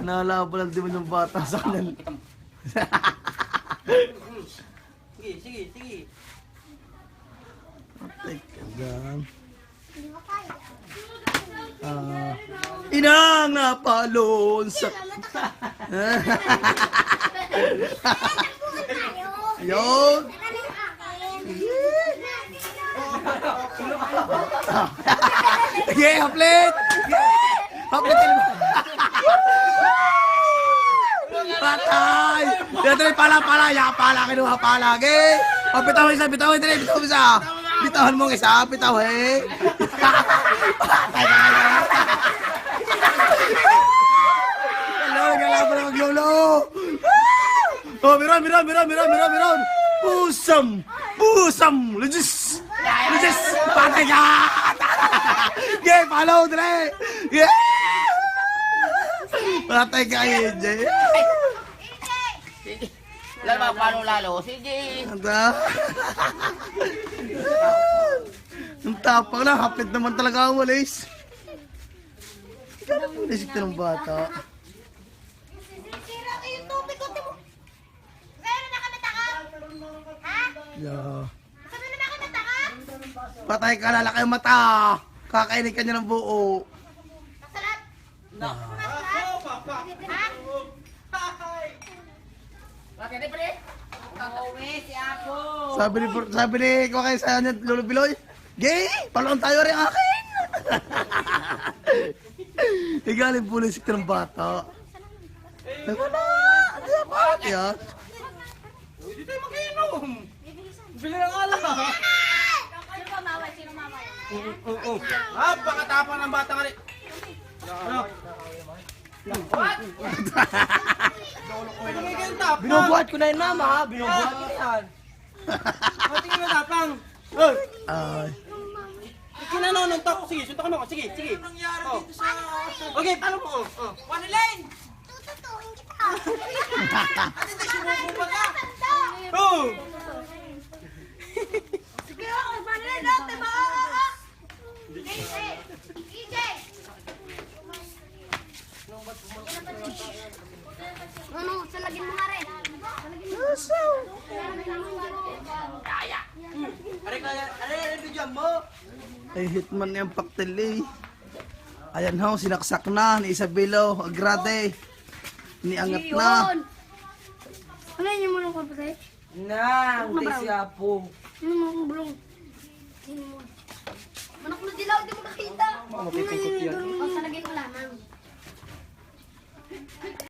Nalaban lang din yung bata sa kanan. Sige, sige, sige. Teka lang. Inang napalon sa... Yun! Okay, haplit! Haplit! Patay! Dito pala, ya pala, kinuha pala, okay? O, bitawin isa, bitawin isa. Bitawan mo isa, bitawin. Hello, nagalaban na maglolo. Oh, miron. Busam, legis, patay ka. Okay, follow, dre. Yeah! Patay ka, EJ. Lalo, paano lalo? Sige. Ang tapang na, hapit naman talaga ang walis. Ikaw na po naisip ng bata. Sira yung tubig ko, Timo. Sa'yo na kami taka? Ha? Yeah. Sa'yo na kami taka? Patay ka, lalaki ang mata. Kakainin ka niya ng buo. Masalat? No. Ha? Bakit na pala? Uuwi si Apo. Sabi ni ko kayo sa niya, Lolo Biloy, gay, palon tayo rin akin. Igaling pulis ka ng bata. Ay, wala. Ano yan, bakit yan? Hindi tayo mag-inom. Bili ng alak. Sino mamaway? Sino mamaway? Pakatapang ng bata ka rin. Binubuhat ko na yun, mama, ha? Binubuhat ko yan. Tingin mo tapang. Ay. Kinanonontak ko. Sige, suntakan mo ako. Sige. Oh. Okay, paano mo? One line. Tututuhin kita. Ate, sumuko ka. Oh. Sige ako, panay natin mga. EJ! Ano, salagin mo nga rin. Are, video mo. Ay, hitman yung paktili. Ayan ho, sinaksak na ni Isabelo, Agrade. Niangat na. Ano yun mo nung kapatid? Nang, si Apo. Ano mo akong bulong? Manak na dilaw, di mo nakita. Mapipikot yan. Salagin mo lamang.